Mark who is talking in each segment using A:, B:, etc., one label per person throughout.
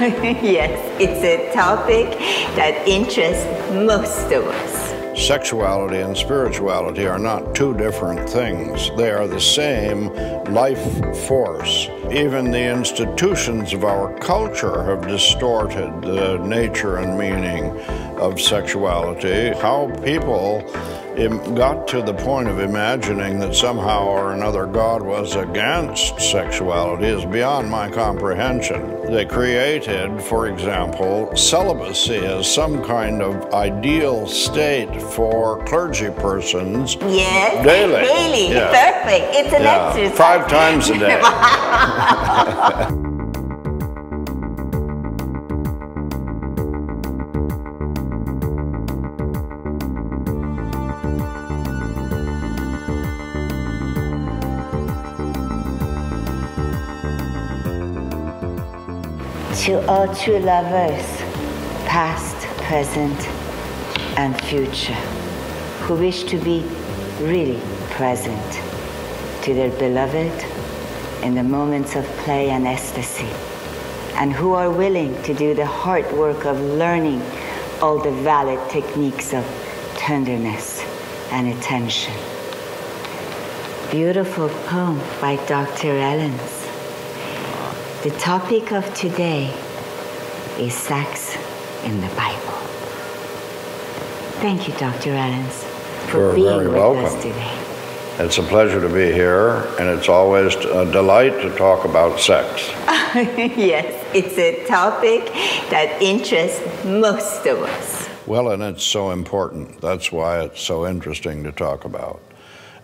A: Yes, it's a topic that interests most of us.
B: Sexuality and spirituality are not two different things. They are the same life force. Even the institutions of our culture have distorted the nature and meaning of sexuality. How people got to the point of imagining that somehow or another God was against sexuality is beyond my comprehension. They created, for example, celibacy as some kind of ideal state for clergy persons.
A: Yes,
B: daily.
A: Daily,
B: Yeah.
A: Perfect. It's an exercise.
B: 5 times a day.
A: To all true lovers, past, present, and future, who wish to be really present to their beloved in the moments of play and ecstasy, and who are willing to do the hard work of learning all the valid techniques of tenderness and attention. Beautiful poem by Dr. Ellens. The topic of today is sex in the Bible. Thank you, Dr. Ellens, for being with us today.
B: It's a pleasure to be here, and it's always a delight to talk about sex.
A: Yes, it's a topic that interests most of us.
B: Well, and it's so important. That's why it's so interesting to talk about.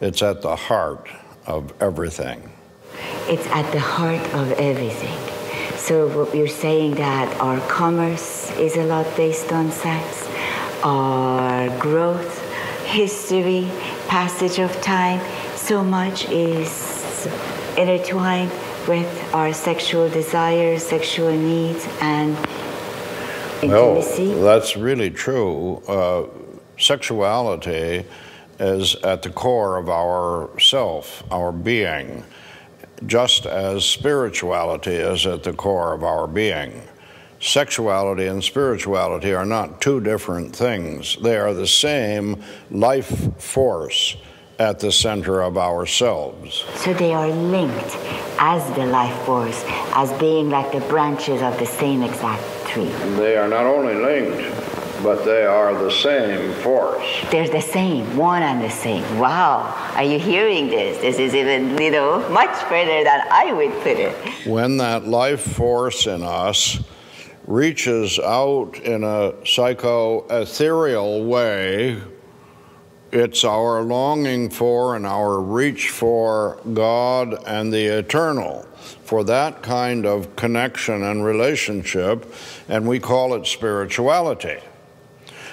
B: It's at the heart of everything.
A: It's at the heart of everything. So what you're saying that our commerce is a lot based on sex, our growth, history, passage of time, so much is intertwined with our sexual desires, sexual needs, and intimacy.
B: Well, that's really true. Sexuality is at the core of our self, our being, just as spirituality is at the core of our being. Sexuality and spirituality are not two different things. They are the same life force at the center of ourselves.
A: So they are linked as the life force, as being like the branches of the same exact tree.
B: They are not only linked, but they are the same force.
A: They're the same, one and the same. Wow, are you hearing this? This is even, much further than I would put it.
B: When that life force in us reaches out in a psycho-ethereal way, it's our longing for and our reach for God and the eternal, for that kind of connection and relationship, and we call it spirituality.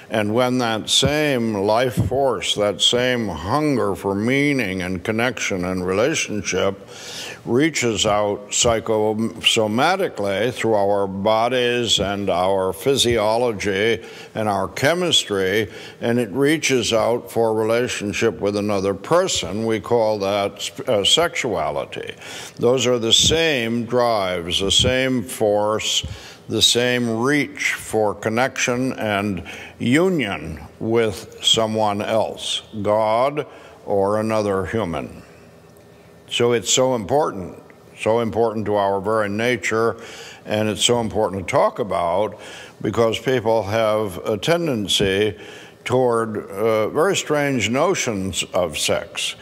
B: And when that same life force, that same hunger for meaning and connection and relationship reaches out psychosomatically through our bodies and our physiology and our chemistry, and it reaches out for relationship with another person, we call that sexuality. Those are the same drives, the same force, the same reach for connection and union with someone else, God or another human. So it's so important to our very nature, and it's so important to talk about because people have a tendency toward very strange notions of sex.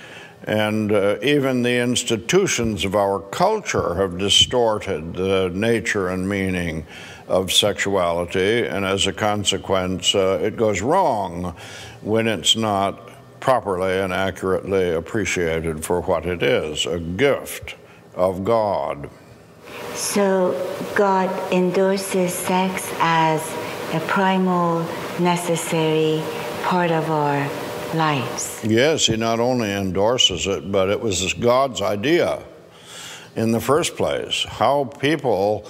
B: And even the institutions of our culture have distorted the nature and meaning of sexuality, and as a consequence, it goes wrong when it's not properly and accurately appreciated for what it is, a gift of God.
A: So God endorses sex as a primal, necessary part of our lives.
B: Yes, he not only endorses it, but it was God's idea in the first place. How people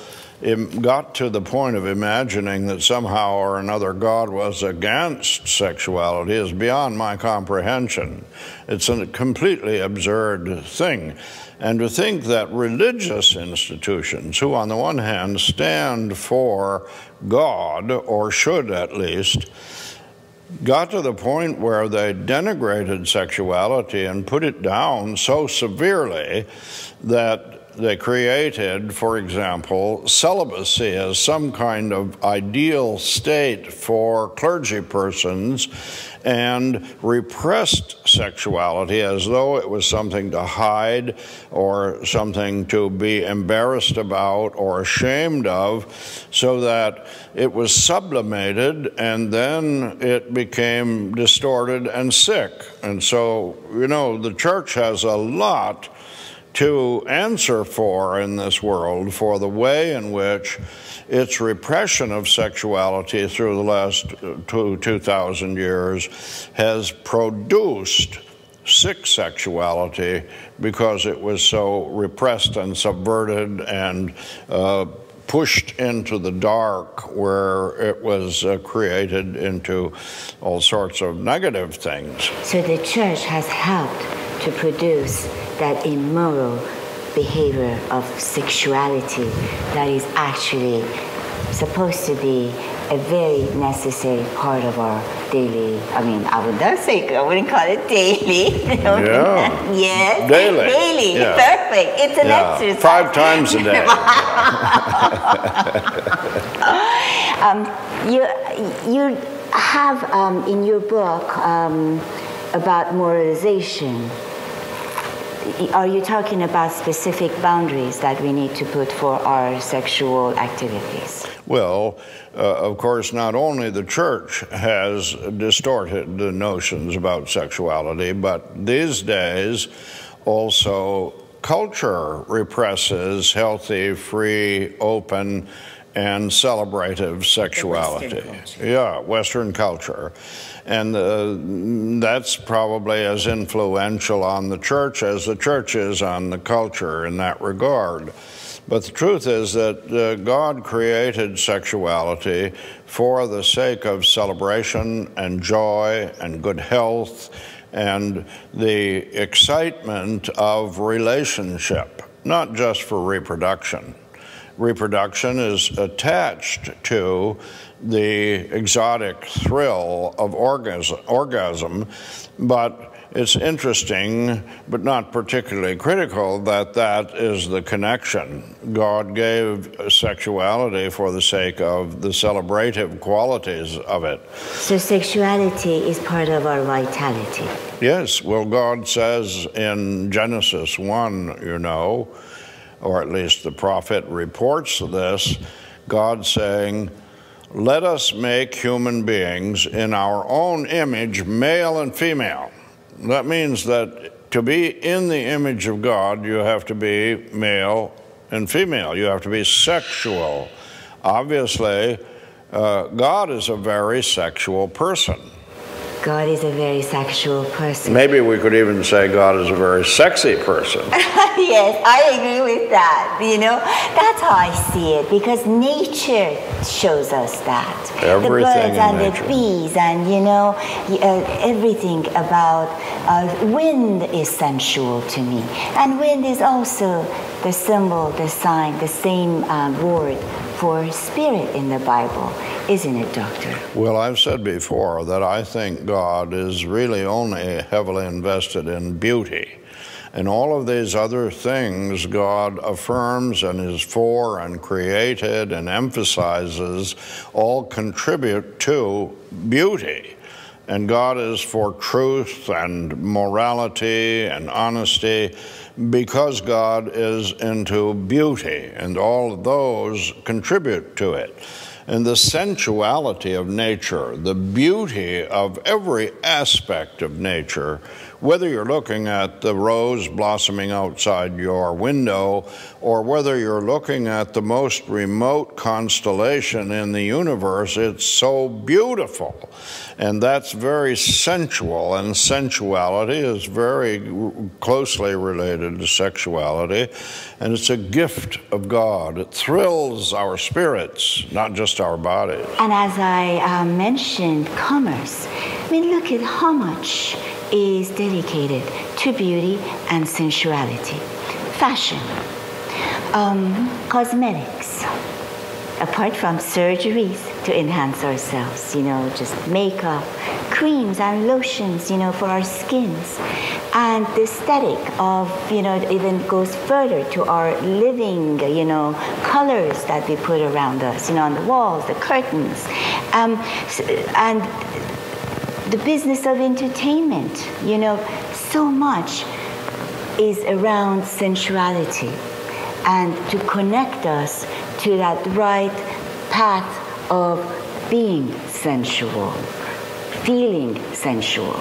B: got to the point of imagining that somehow or another God was against sexuality is beyond my comprehension. It's a completely absurd thing. And to think that religious institutions, who on the one hand stand for God, or should at least, got to the point where they denigrated sexuality and put it down so severely that they created, for example, celibacy as some kind of ideal state for clergy persons, and repressed sexuality as though it was something to hide or something to be embarrassed about or ashamed of, so that it was sublimated and then it became distorted and sick. And so, you know, the church has a lot to answer for in this world for the way in which its repression of sexuality through the last 2,000 years has produced sick sexuality, because it was so repressed and subverted and pushed into the dark, where it was created into all sorts of negative things.
A: So the church has helped to produce that immoral behavior of sexuality that is actually supposed to be a very necessary part of our daily, I wouldn't call it daily.
B: Yeah.
A: Yes.
B: Daily.
A: Daily.
B: Yeah.
A: Perfect. It's an exercise.
B: 5 times a day.
A: You have in your book about moralization. Are you talking about specific boundaries that we need to put for our sexual activities?
B: Well, of course, not only the church has distorted the notions about sexuality, but these days also culture represses healthy, free, open, and celebrative sexuality. Western culture. And that's probably as influential on the church as the church is on the culture in that regard. But the truth is that God created sexuality for the sake of celebration and joy and good health and the excitement of relationship, not just for reproduction. Reproduction is attached to the exotic thrill of orgasm, but it's interesting, but not particularly critical, that that is the connection. God gave sexuality for the sake of the celebrative qualities of it.
A: So sexuality is part of our vitality.
B: Yes, well, God says in Genesis 1, you know, or at least the prophet reports this, God saying, "Let us make human beings in our own image, male and female." That means that to be in the image of God, you have to be male and female. You have to be sexual. Obviously, God is a very sexual person.
A: God is a very sexual person.
B: Maybe we could even say God is a very sexy person.
A: Yes, I agree with that. You know, that's how I see it, because nature shows us that.
B: Everything
A: the birds and
B: nature.
A: The bees and, you know, everything about wind is sensual to me. And wind is also the symbol, the sign, the same word for spirit in the Bible. Isn't it, Doctor?
B: Well, I've said before that I think God is really only heavily invested in beauty. And all of these other things God affirms and is for and created and emphasizes all contribute to beauty. And God is for truth and morality and honesty, because God is into beauty, and all of those contribute to it. And the sensuality of nature, the beauty of every aspect of nature, whether you're looking at the rose blossoming outside your window, or whether you're looking at the most remote constellation in the universe, it's so beautiful. And that's very sensual, and sensuality is very closely related dedicated to sexuality, and it's a gift of God. It thrills our spirits, not just our bodies.
A: And as I mentioned, commerce. I mean, look at how much is dedicated to beauty and sensuality. Fashion, cosmetics, apart from surgeries to enhance ourselves, just makeup, creams and lotions, for our skins. And the aesthetic of, it even goes further to our living, colors that we put around us, on the walls, the curtains. And the business of entertainment, so much is around sensuality and to connect us to that right path of being sensual, feeling sensual.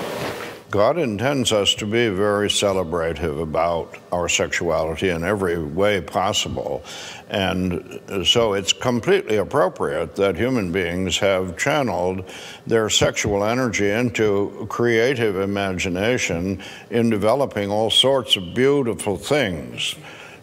B: God intends us to be very celebrative about our sexuality in every way possible. And so it's completely appropriate that human beings have channeled their sexual energy into creative imagination in developing all sorts of beautiful things.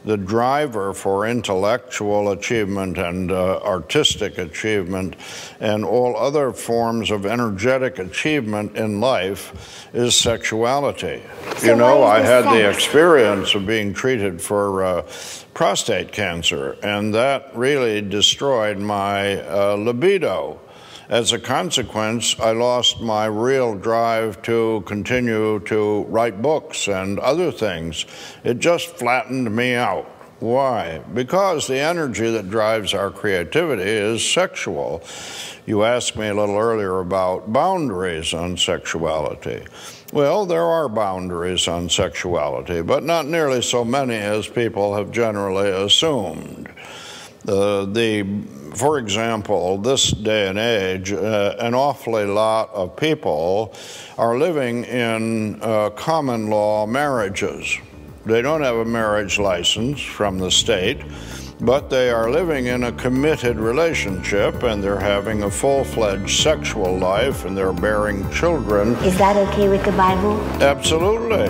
B: The driver for intellectual achievement and artistic achievement and all other forms of energetic achievement in life is sexuality.
A: So
B: I had the experience of being treated for prostate cancer, and that really destroyed my libido. As a consequence, I lost my real drive to continue to write books and other things. It just flattened me out. Why? Because the energy that drives our creativity is sexual. You asked me a little earlier about boundaries on sexuality. Well, there are boundaries on sexuality, but not nearly so many as people have generally assumed. For example, this day and age, an awfully lot of people are living in common law marriages. They don't have a marriage license from the state, but they are living in a committed relationship, and they're having a full-fledged sexual life, and they're bearing children.
A: Is that okay with the Bible?
B: Absolutely.